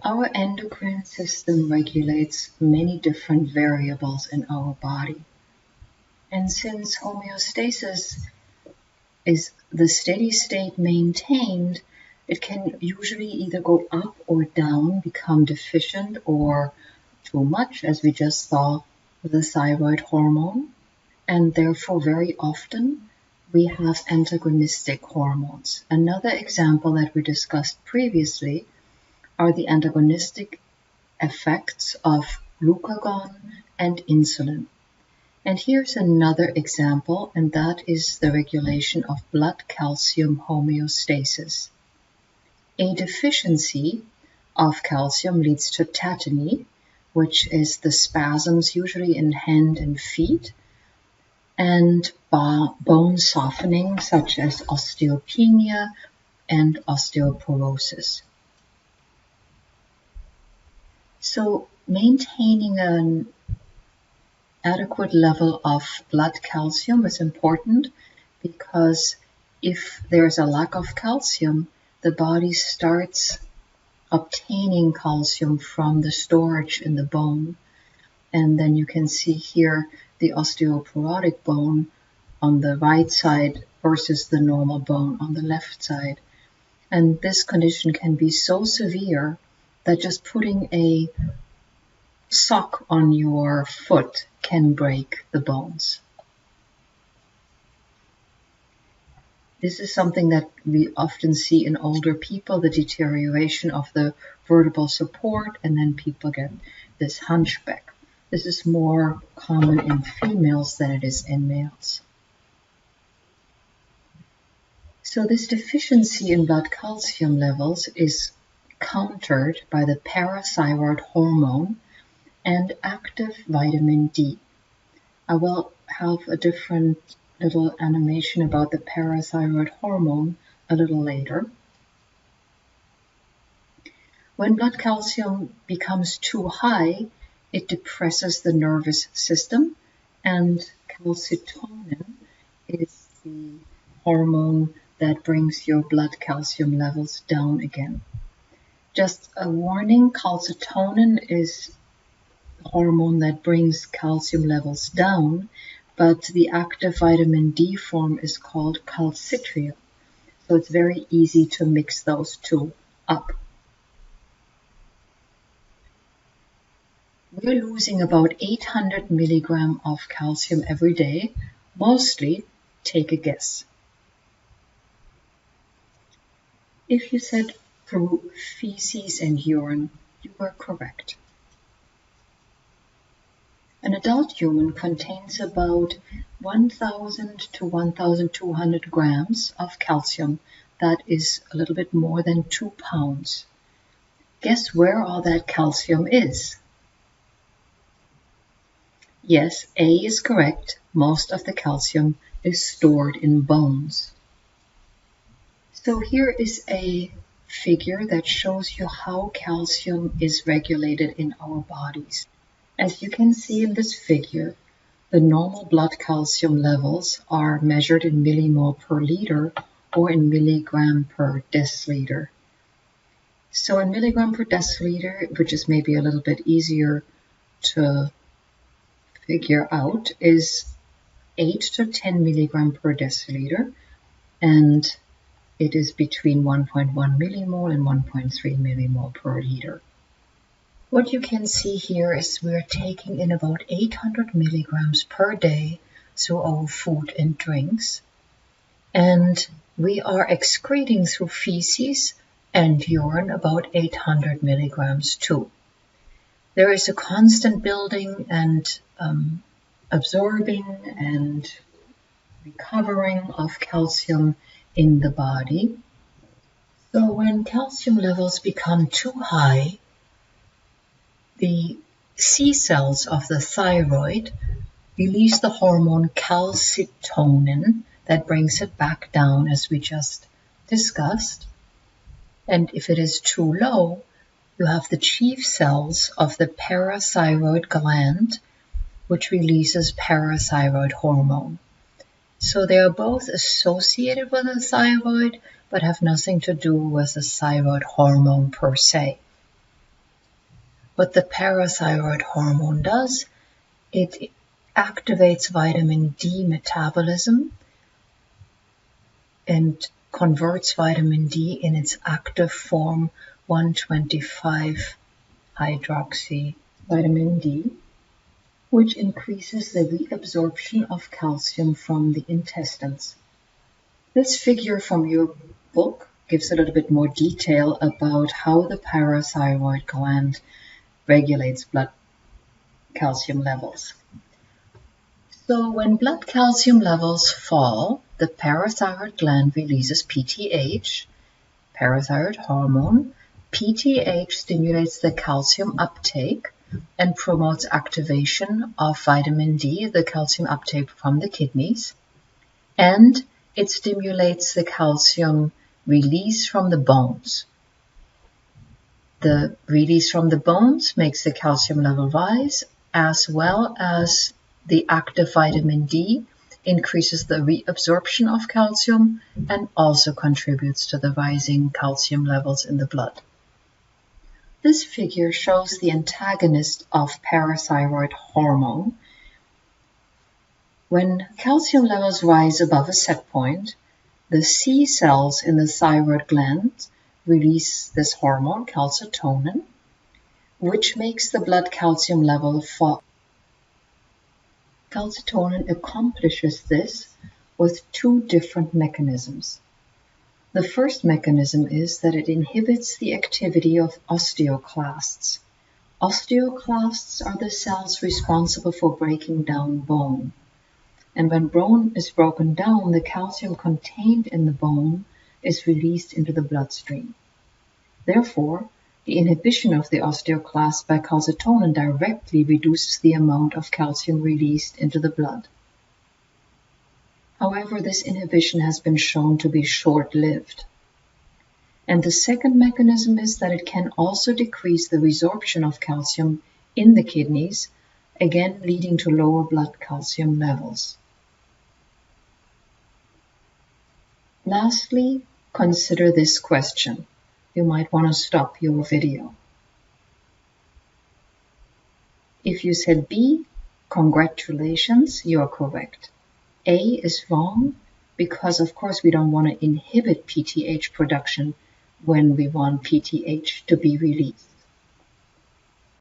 Our endocrine system regulates many different variables in our body. And since homeostasis is the steady state maintained, it can usually either go up or down, become deficient or too much, as we just saw with the thyroid hormone. And therefore, very often, we have antagonistic hormones. Another example that we discussed previously are the antagonistic effects of glucagon and insulin. And here's another example, and that is the regulation of blood calcium homeostasis. A deficiency of calcium leads to tetany, which is the spasms usually in hand and feet, and bone softening such as osteopenia and osteoporosis. So maintaining an adequate level of blood calcium is important because if there's a lack of calcium, the body starts obtaining calcium from the storage in the bone. And then you can see here the osteoporotic bone on the right side versus the normal bone on the left side. And this condition can be so severe that just putting a sock on your foot can break the bones. This is something that we often see in older people, the deterioration of the vertebral support, and then people get this hunchback. This is more common in females than it is in males. So this deficiency in blood calcium levels is countered by the parathyroid hormone and active vitamin D. I will have a different little animation about the parathyroid hormone a little later. When blood calcium becomes too high, it depresses the nervous system, and calcitonin is the hormone that brings your blood calcium levels down again. Just a warning, calcitonin is the hormone that brings calcium levels down, but the active vitamin D form is called calcitriol. So it's very easy to mix those two up. We're losing about 800 milligrams of calcium every day. Mostly, take a guess. If you said through feces and urine, you were correct. An adult human contains about 1,000 to 1,200 grams of calcium. That is a little bit more than 2 pounds. Guess where all that calcium is? Yes, A is correct. Most of the calcium is stored in bones. So here is a figure that shows you how calcium is regulated in our bodies. As you can see in this figure, the normal blood calcium levels are measured in millimole per liter or in milligram per deciliter. So in milligram per deciliter, which is maybe a little bit easier to figure out, is 8 to 10 milligram per deciliter, and it is between 1.1 millimole and 1.3 millimole per liter. What you can see here is we're taking in about 800 milligrams per day through our food and drinks, and we are excreting through feces and urine about 800 milligrams too. There is a constant building and absorbing and recovering of calcium in the body. So when calcium levels become too high, the C cells of the thyroid release the hormone calcitonin that brings it back down, as we just discussed. And if it is too low, you have the chief cells of the parathyroid gland, which releases parathyroid hormone. So they are both associated with the thyroid, but have nothing to do with the thyroid hormone per se. What the parathyroid hormone does, it activates vitamin D metabolism and converts vitamin D in its active form 125 hydroxy vitamin D, which increases the reabsorption of calcium from the intestines. This figure from your book gives a little bit more detail about how the parathyroid gland regulates blood calcium levels. So when blood calcium levels fall, the parathyroid gland releases PTH, parathyroid hormone. PTH stimulates the calcium uptake and promotes activation of vitamin D, the calcium uptake from the kidneys, and it stimulates the calcium release from the bones. The release from the bones makes the calcium level rise, as well as the active vitamin D increases the reabsorption of calcium and also contributes to the rising calcium levels in the blood. This figure shows the antagonist of parathyroid hormone. When calcium levels rise above a set point, the C cells in the thyroid gland release this hormone, calcitonin, which makes the blood calcium level fall. Calcitonin accomplishes this with two different mechanisms. The first mechanism is that it inhibits the activity of osteoclasts. Osteoclasts are the cells responsible for breaking down bone. And when bone is broken down, the calcium contained in the bone is released into the bloodstream. Therefore, the inhibition of the osteoclast by calcitonin directly reduces the amount of calcium released into the blood. However, this inhibition has been shown to be short-lived. And the second mechanism is that it can also decrease the resorption of calcium in the kidneys, again leading to lower blood calcium levels. Lastly, consider this question. You might want to stop your video. If you said B, congratulations, you are correct. A is wrong because, of course, we don't want to inhibit PTH production when we want PTH to be released.